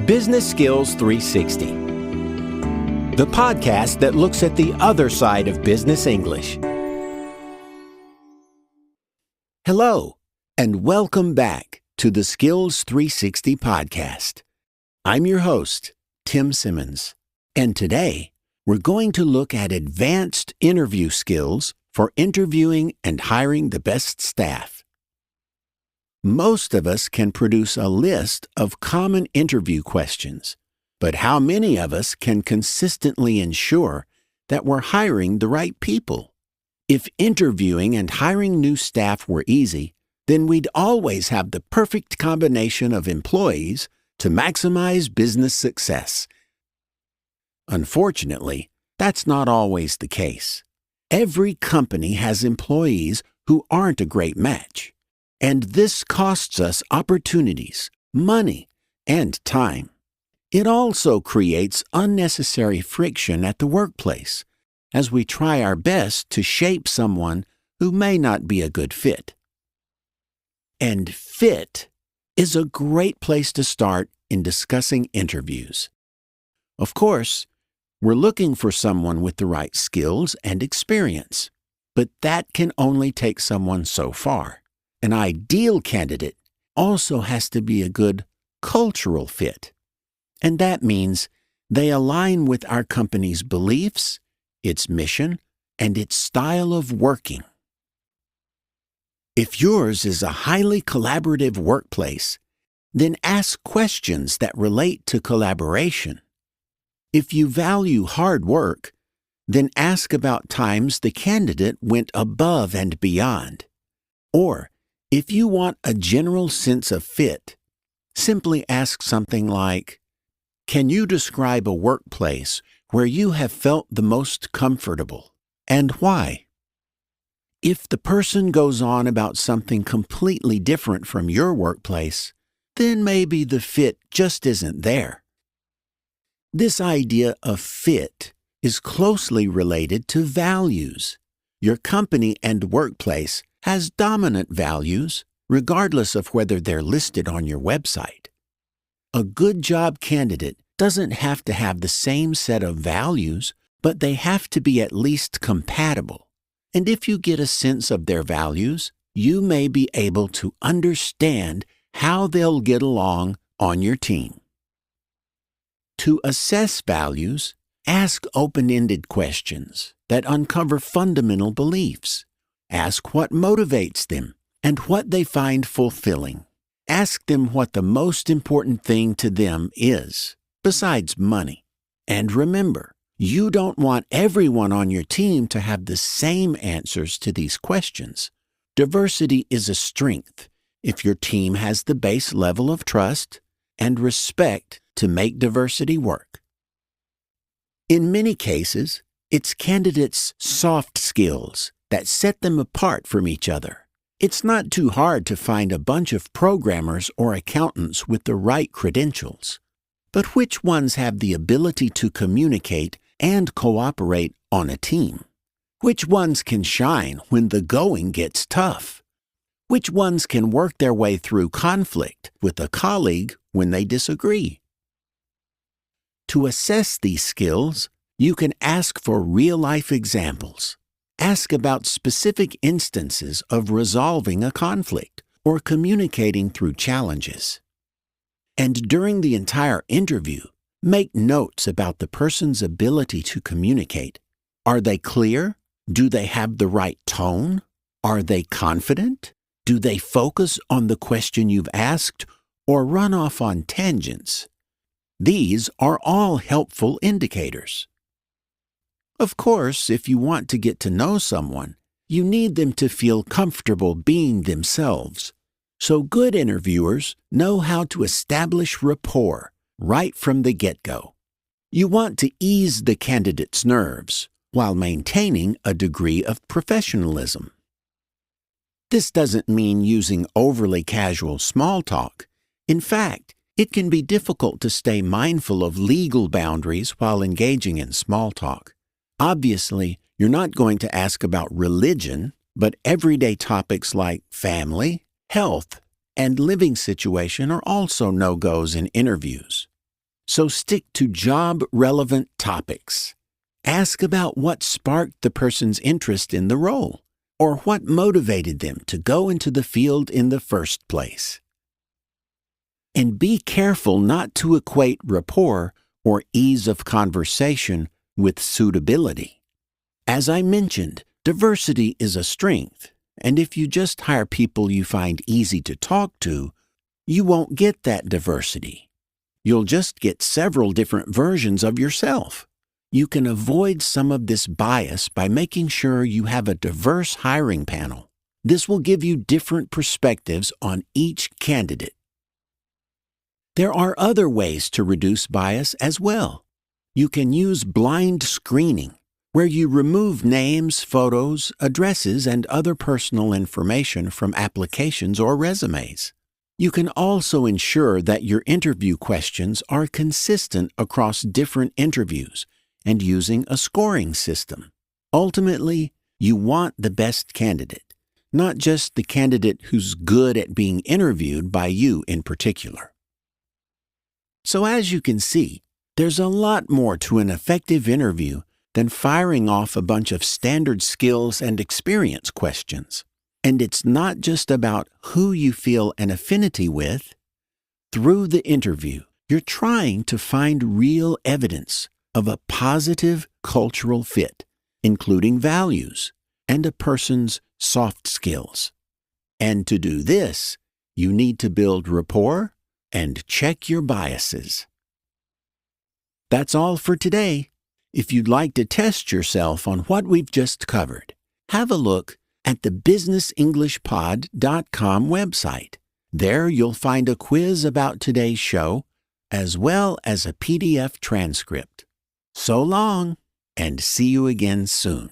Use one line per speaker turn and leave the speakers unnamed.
Business Skills 360, the podcast that looks at the other side of business English. Hello, and welcome back to the Skills 360 podcast. I'm your host, Tim Simmons, and today we're going to look at advanced interview skills for interviewing and hiring the best staff. Most of us can produce a list of common interview questions, but how many of us can consistently ensure that we're hiring the right people? If interviewing and hiring new staff were easy, then we'd always have the perfect combination of employees to maximize business success. Unfortunately, that's not always the case. Every company has employees who aren't a great match. And this costs us opportunities, money, and time. It also creates unnecessary friction at the workplace as we try our best to shape someone who may not be a good fit. And fit is a great place to start in discussing interviews. Of course, we're looking for someone with the right skills and experience, but that can only take someone so far. An ideal candidate also has to be a good cultural fit, and that means they align with our company's beliefs, its mission, and its style of working. If yours is a highly collaborative workplace, then ask questions that relate to collaboration. If you value hard work, then ask about times the candidate went above and beyond. Or, if you want a general sense of fit, simply ask something like, "Can you describe a workplace where you have felt the most comfortable, and why?" If the person goes on about something completely different from your workplace, then maybe the fit just isn't there. This idea of fit is closely related to values. Your company and workplace has dominant values, regardless of whether they're listed on your website. A good job candidate doesn't have to have the same set of values, but they have to be at least compatible. And if you get a sense of their values, you may be able to understand how they'll get along on your team. To assess values, ask open-ended questions that uncover fundamental beliefs. Ask what motivates them and what they find fulfilling. Ask them what the most important thing to them is, besides money. And remember, you don't want everyone on your team to have the same answers to these questions. Diversity is a strength if your team has the base level of trust and respect to make diversity work. In many cases, it's candidates' soft skills that set them apart from each other. It's not too hard to find a bunch of programmers or accountants with the right credentials. But which ones have the ability to communicate and cooperate on a team? Which ones can shine when the going gets tough? Which ones can work their way through conflict with a colleague when they disagree? To assess these skills, you can ask for real-life examples. Ask about specific instances of resolving a conflict or communicating through challenges. And during the entire interview, make notes about the person's ability to communicate. Are they clear? Do they have the right tone? Are they confident? Do they focus on the question you've asked or run off on tangents? These are all helpful indicators. Of course, if you want to get to know someone, you need them to feel comfortable being themselves. So good interviewers know how to establish rapport right from the get-go. You want to ease the candidate's nerves while maintaining a degree of professionalism. This doesn't mean using overly casual small talk. In fact, it can be difficult to stay mindful of legal boundaries while engaging in small talk. Obviously, you're not going to ask about religion, but everyday topics like family, health, and living situation are also no-goes in interviews. So stick to job-relevant topics. Ask about what sparked the person's interest in the role, or what motivated them to go into the field in the first place. And be careful not to equate rapport or ease of conversation with suitability. As I mentioned, diversity is a strength, and if you just hire people you find easy to talk to, you won't get that diversity. You'll just get several different versions of yourself. You can avoid some of this bias by making sure you have a diverse hiring panel. This will give you different perspectives on each candidate. There are other ways to reduce bias as well. You can use blind screening, where you remove names, photos, addresses, and other personal information from applications or resumes. You can also ensure that your interview questions are consistent across different interviews and using a scoring system. Ultimately, you want the best candidate, not just the candidate who's good at being interviewed by you in particular. So as you can see, there's a lot more to an effective interview than firing off a bunch of standard skills and experience questions. And it's not just about who you feel an affinity with. Through the interview, you're trying to find real evidence of a positive cultural fit, including values and a person's soft skills. And to do this, you need to build rapport and check your biases. That's all for today. If you'd like to test yourself on what we've just covered, have a look at the businessenglishpod.com website. There you'll find a quiz about today's show, as well as a PDF transcript. So long, and see you again soon.